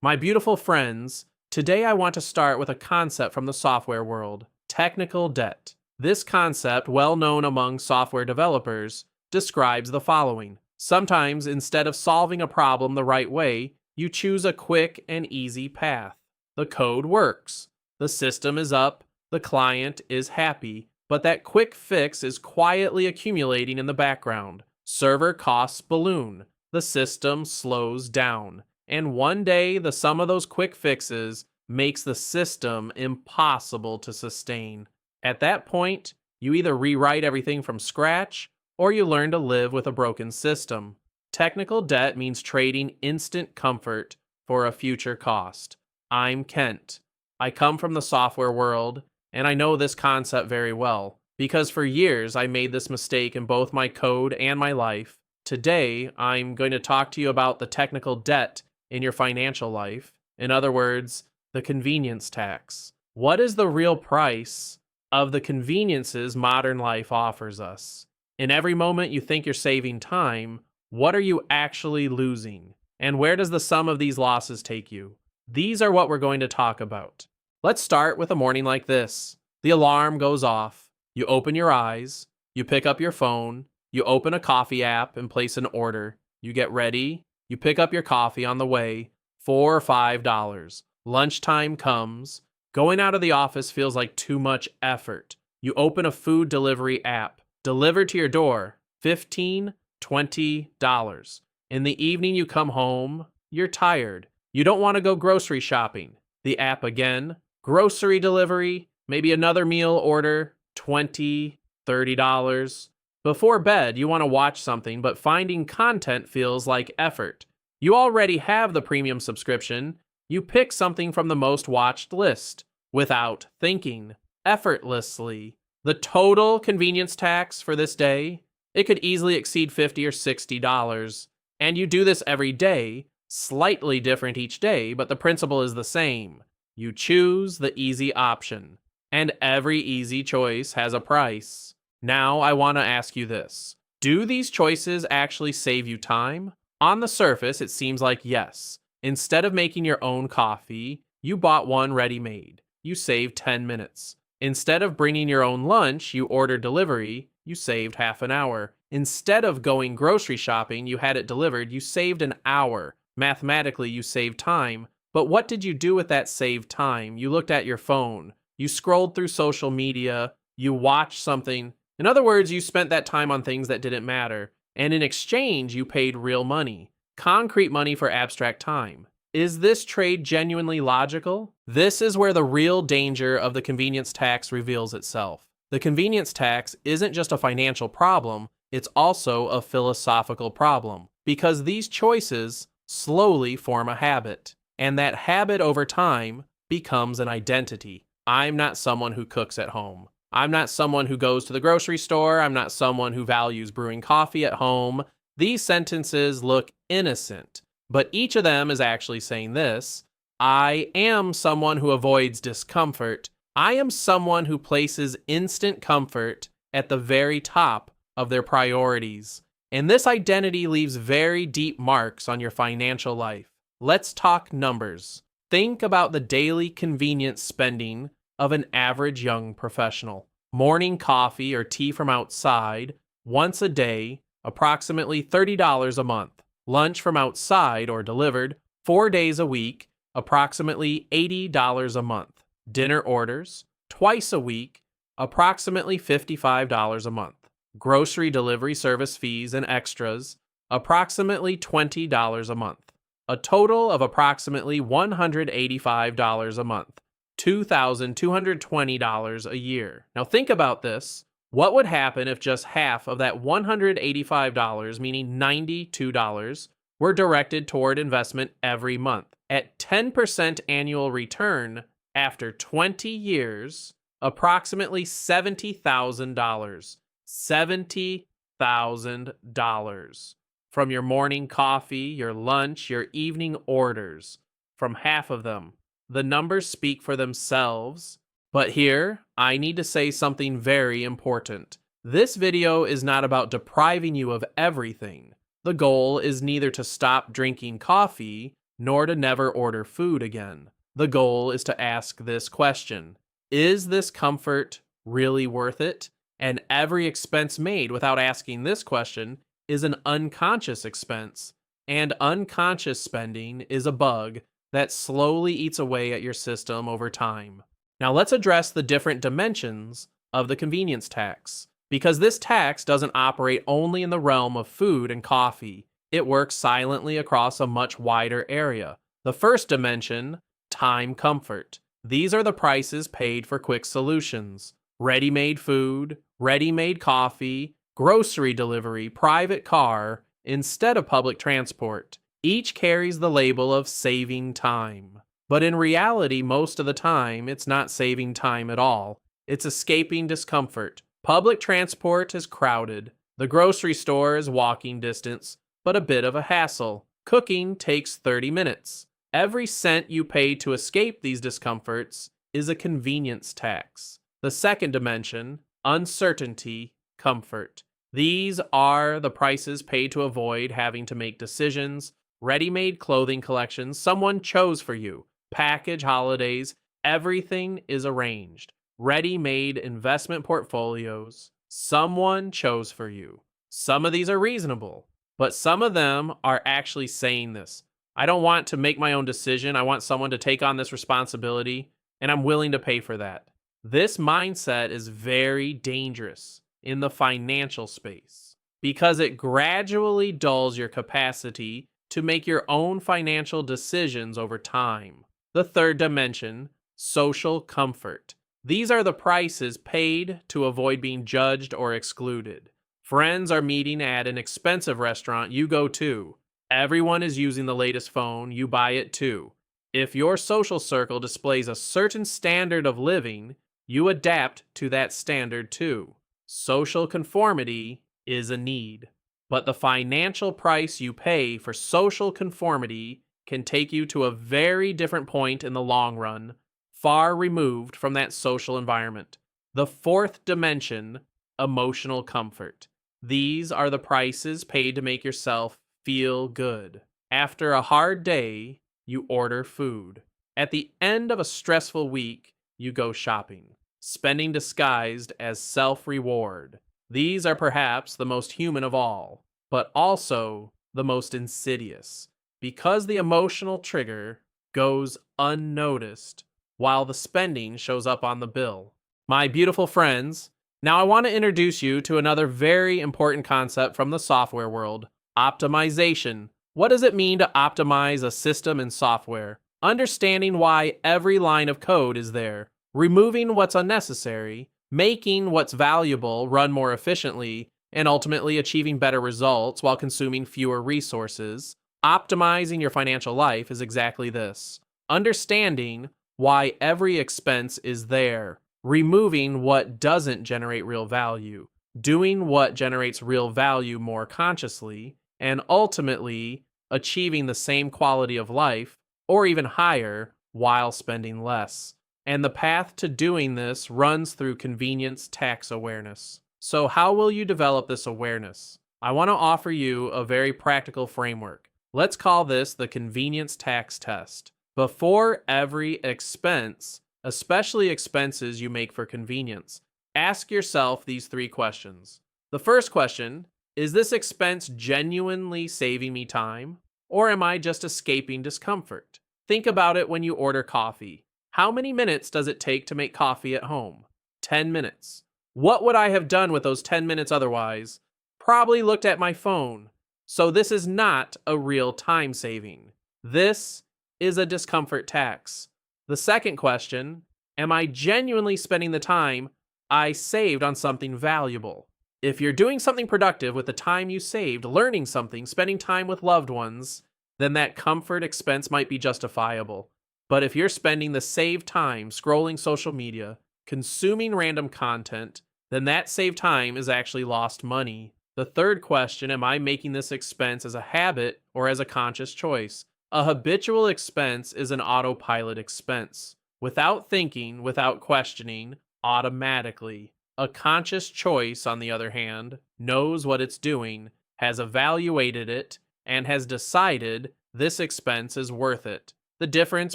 My beautiful friends, today I want to start with a concept from the software world, technical debt. This concept, well known among software developers, describes the following. Sometimes, instead of solving a problem the right way, you choose a quick and easy path. The code works. The system is up. The client is happy. But that quick fix is quietly accumulating in the background. Server costs balloon. The system slows down. And one day, the sum of those quick fixes makes the system impossible to sustain. At that point, you either rewrite everything from scratch, or you learn to live with a broken system. Technical debt means trading instant comfort for a future cost. I'm Kent. I come from the software world, and I know this concept very well, because for years I made this mistake in both my code and my life. Today, I'm going to talk to you about the technical debt in your financial life. In other words, the convenience tax. What is the real price of the conveniences modern life offers us? In every moment you think you're saving time, what are you actually losing? And where does the sum of these losses take you? These are what we're going to talk about. Let's start with a morning like this. The alarm goes off. You open your eyes. You pick up your phone. You open a coffee app and place an order. You get ready. You pick up your coffee on the way. $4 or $5. Lunchtime comes. Going out of the office feels like too much effort. You open a food delivery app. Delivered to your door. $15, $20. In the evening you come home. You're tired. You don't want to go grocery shopping. The app again. Grocery delivery. Maybe another meal order. $20, $30. Before bed, you want to watch something, but finding content feels like effort. You already have the premium subscription. You pick something from the most watched list, without thinking, effortlessly. The total convenience tax for this day, it could easily exceed $50 or $60. And you do this every day, slightly different each day, but the principle is the same. You choose the easy option. And every easy choice has a price. Now I want to ask you this. Do these choices actually save you time? On the surface, it seems like yes. Instead of making your own coffee, you bought one ready-made. You saved 10 minutes. Instead of bringing your own lunch, you ordered delivery. You saved half an hour. Instead of going grocery shopping, you had it delivered. You saved an hour. Mathematically, you saved time. But what did you do with that saved time? You looked at your phone. You scrolled through social media. You watched something. In other words, you spent that time on things that didn't matter. And in exchange, you paid real money. Concrete money for abstract time. Is this trade genuinely logical? This is where the real danger of the convenience tax reveals itself. The convenience tax isn't just a financial problem, it's also a philosophical problem. Because these choices slowly form a habit. And that habit over time becomes an identity. I'm not someone who cooks at home. I'm not someone who goes to the grocery store. I'm not someone who values brewing coffee at home. These sentences look innocent, but each of them is actually saying this. I am someone who avoids discomfort. I am someone who places instant comfort at the very top of their priorities. And this identity leaves very deep marks on your financial life. Let's talk numbers. Think about the daily convenience spending of an average young professional. Morning coffee or tea from outside, once a day, approximately $30 a month. Lunch from outside or delivered, 4 days a week, approximately $80 a month. Dinner orders, twice a week, approximately $55 a month. Grocery delivery service fees and extras, approximately $20 a month. A total of approximately $185 a month. $2,220 a year. Now think about this. What would happen if just half of that $185, meaning $92, were directed toward investment every month? At 10% annual return, after 20 years, approximately $70,000. $70,000 from your morning coffee, your lunch, your evening orders, from half of them. The numbers speak for themselves, but here, I need to say something very important. This video is not about depriving you of everything. The goal is neither to stop drinking coffee, nor to never order food again. The goal is to ask this question: is this comfort really worth it? And every expense made without asking this question is an unconscious expense. And unconscious spending is a bug that slowly eats away at your system over time. Now let's address the different dimensions of the convenience tax, because this tax doesn't operate only in the realm of food and coffee. It works silently across a much wider area. The first dimension, time comfort. These are the prices paid for quick solutions: ready-made food, ready-made coffee, grocery delivery, private car, instead of public transport. Each carries the label of saving time. But in reality, most of the time, it's not saving time at all. It's escaping discomfort. Public transport is crowded. The grocery store is walking distance, but a bit of a hassle. Cooking takes 30 minutes. Every cent you pay to escape these discomforts is a convenience tax. The second dimension, uncertainty, comfort. These are the prices paid to avoid having to make decisions. Ready-made clothing collections someone chose for you. Package holidays, everything is arranged. Ready-made investment portfolios, someone chose for you. Some of these are reasonable, but some of them are actually saying this: I don't want to make my own decision. I want someone to take on this responsibility, and I'm willing to pay for that. This mindset is very dangerous in the financial space because it gradually dulls your capacity to make your own financial decisions over time. The third dimension, social comfort. These are the prices paid to avoid being judged or excluded. Friends are meeting at an expensive restaurant, you go too. Everyone is using the latest phone, you buy it too. If your social circle displays a certain standard of living, you adapt to that standard too. Social conformity is a need, but the financial price you pay for social conformity can take you to a very different point in the long run, far removed from that social environment. The fourth dimension, emotional comfort. These are the prices paid to make yourself feel good. After a hard day, you order food. At the end of a stressful week, you go shopping. Spending disguised as self-reward. These are perhaps the most human of all, but also the most insidious, because the emotional trigger goes unnoticed while the spending shows up on the bill. My beautiful friends, now I want to introduce you to another very important concept from the software world: optimization. What does it mean to optimize a system in software? Understanding why every line of code is there. Removing what's unnecessary, making what's valuable run more efficiently, and ultimately achieving better results while consuming fewer resources. Optimizing your financial life is exactly this: understanding why every expense is there, removing what doesn't generate real value, doing what generates real value more consciously, and ultimately achieving the same quality of life, or even higher, while spending less. And the path to doing this runs through convenience tax awareness. So how will you develop this awareness? I want to offer you a very practical framework. Let's call this the convenience tax test. Before every expense, especially expenses you make for convenience, ask yourself these three questions. The first question: is this expense genuinely saving me time, or am I just escaping discomfort? Think about it when you order coffee. How many minutes does it take to make coffee at home? 10 minutes. What would I have done with those 10 minutes otherwise? Probably looked at my phone. So this is not a real time saving. This is a discomfort tax. The second question: am I genuinely spending the time I saved on something valuable? If you're doing something productive with the time you saved, learning something, spending time with loved ones, then that comfort expense might be justifiable. But if you're spending the saved time scrolling social media, consuming random content, then that saved time is actually lost money. The third question: am I making this expense as a habit or as a conscious choice? A habitual expense is an autopilot expense. Without thinking, without questioning, automatically. A conscious choice, on the other hand, knows what it's doing, has evaluated it, and has decided this expense is worth it. The difference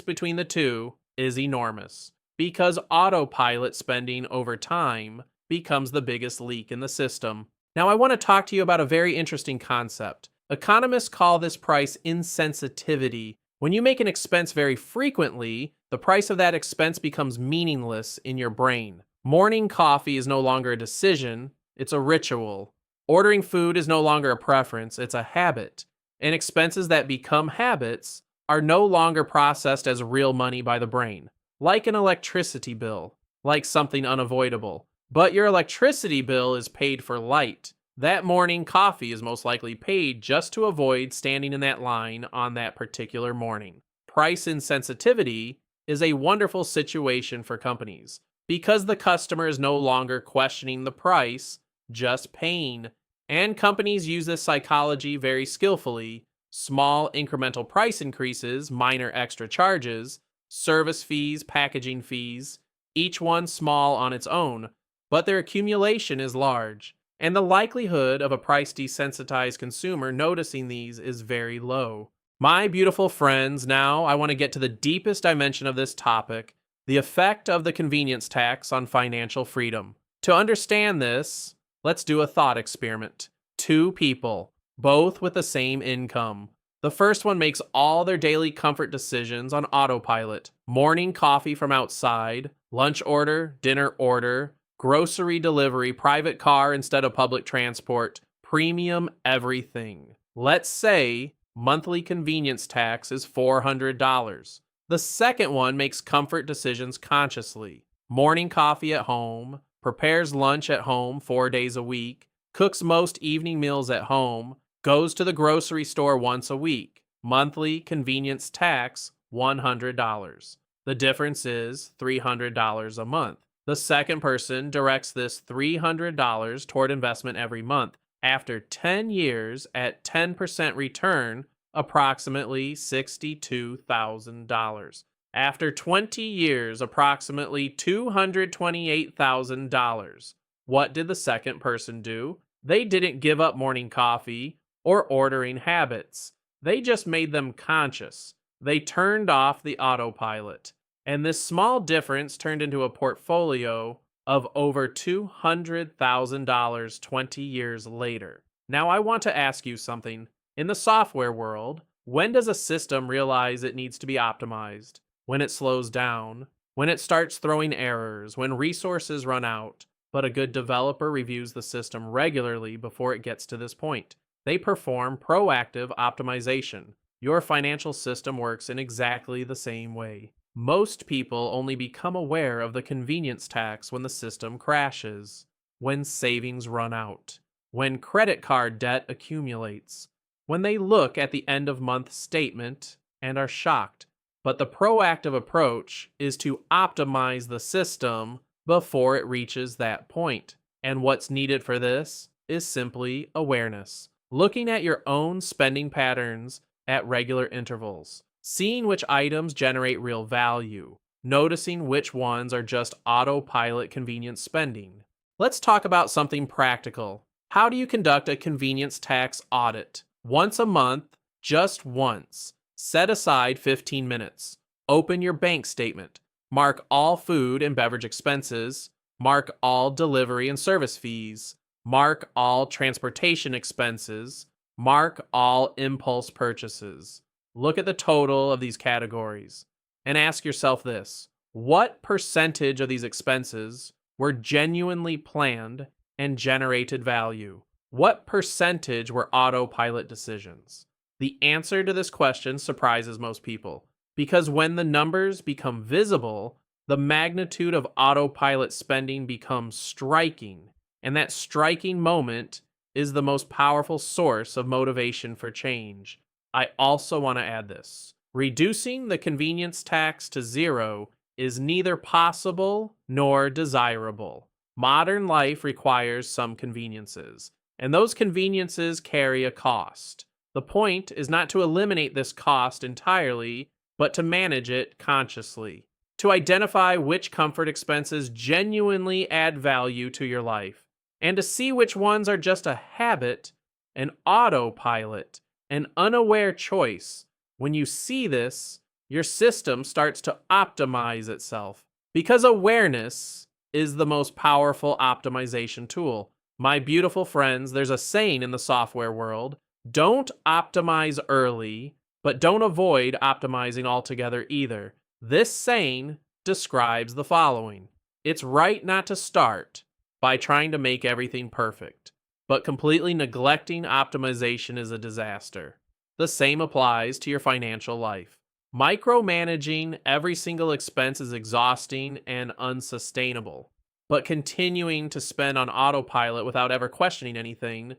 between the two is enormous because autopilot spending over time becomes the biggest leak in the system. Now, I want to talk to you about a very interesting concept. Economists call this price insensitivity. When you make an expense very frequently, the price of that expense becomes meaningless in your brain. Morning coffee is no longer a decision, it's a ritual. Ordering food is no longer a preference, it's a habit. And expenses that become habits are no longer processed as real money by the brain, like an electricity bill, like something unavoidable. But your electricity bill is paid for light. That morning coffee is most likely paid just to avoid standing in that line on that particular morning. Price insensitivity is a wonderful situation for companies because the customer is no longer questioning the price, just paying. And companies use this psychology very skillfully. Small incremental price increases, minor extra charges, service fees, packaging fees, each one small on its own, but their accumulation is large, and the likelihood of a price desensitized consumer noticing these is very low. My beautiful friends, now I want to get to the deepest dimension of this topic, the effect of the convenience tax on financial freedom. To understand this, let's do a thought experiment. Two people, both with the same income. The first one makes all their daily comfort decisions on autopilot. Morning coffee from outside, lunch order, dinner order, grocery delivery, private car instead of public transport, premium everything. Let's say monthly convenience tax is $400. The second one makes comfort decisions consciously. Morning coffee at home, prepares lunch at home 4 days a week, cooks most evening meals at home, goes to the grocery store once a week. Monthly convenience tax, $100. The difference is $300 a month. The second person directs this $300 toward investment every month. After 10 years at 10% return, approximately $62,000. After 20 years, approximately $228,000. What did the second person do? They didn't give up morning coffee or ordering habits. They just made them conscious. They turned off the autopilot. And this small difference turned into a portfolio of over $200,000 20 years later. Now, I want to ask you something. In the software world, when does a system realize it needs to be optimized? When it slows down, when it starts throwing errors, when resources run out. But a good developer reviews the system regularly before it gets to this point. They perform proactive optimization. Your financial system works in exactly the same way. Most people only become aware of the convenience tax when the system crashes, when savings run out, when credit card debt accumulates, when they look at the end of month statement and are shocked. But the proactive approach is to optimize the system before it reaches that point. And what's needed for this is simply awareness. Looking at your own spending patterns at regular intervals. Seeing which items generate real value, noticing which ones are just autopilot convenience spending. Let's talk about something practical. How do you conduct a convenience tax audit? Once a month, just once. Set aside 15 minutes. Open your bank statement. Mark all food and beverage expenses. Mark all delivery and service fees. Mark all transportation expenses. Mark all impulse purchases. Look at the total of these categories and ask yourself this: what percentage of these expenses were genuinely planned and generated value? What percentage were autopilot decisions? The answer to this question surprises most people because when the numbers become visible, the magnitude of autopilot spending becomes striking, and that striking moment is the most powerful source of motivation for change. I also want to add this. Reducing the convenience tax to zero is neither possible nor desirable. Modern life requires some conveniences, and those conveniences carry a cost. The point is not to eliminate this cost entirely, but to manage it consciously. To identify which comfort expenses genuinely add value to your life, and to see which ones are just a habit, an autopilot, an unaware choice When you see this, your system starts to optimize itself because awareness is the most powerful optimization tool. My beautiful friends, there's a saying in the software world: don't optimize early, but don't avoid optimizing altogether either. This saying describes the following: it's right not to start by trying to make everything perfect, but completely neglecting optimization is a disaster. The same applies to your financial life. Micromanaging every single expense is exhausting and unsustainable, but continuing to spend on autopilot without ever questioning anything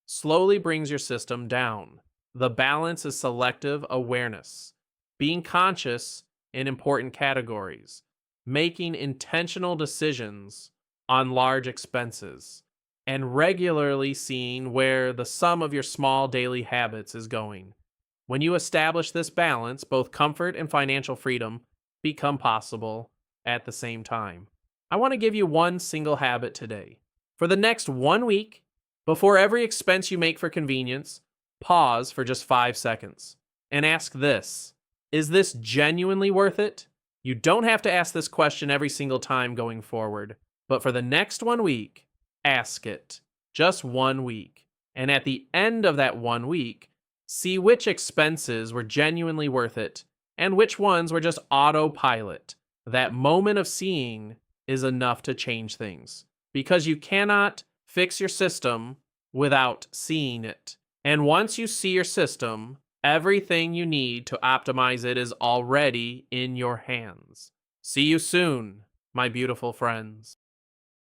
slowly brings your system down. The balance is selective awareness, being conscious in important categories, making intentional decisions on large expenses, and regularly seeing where the sum of your small daily habits is going. When you establish this balance, both comfort and financial freedom become possible at the same time. I want to give you one single habit today. For the next 1 week, before every expense you make for convenience, pause for just 5 seconds and ask this: is this genuinely worth it? You don't have to ask this question every single time going forward, but for the next 1 week, ask it. Just 1 week. And at the end of that 1 week, see which expenses were genuinely worth it and which ones were just autopilot. That moment of seeing is enough to change things, because you cannot fix your system without seeing it. And once you see your system, everything you need to optimize it is already in your hands. See you soon, my beautiful friends.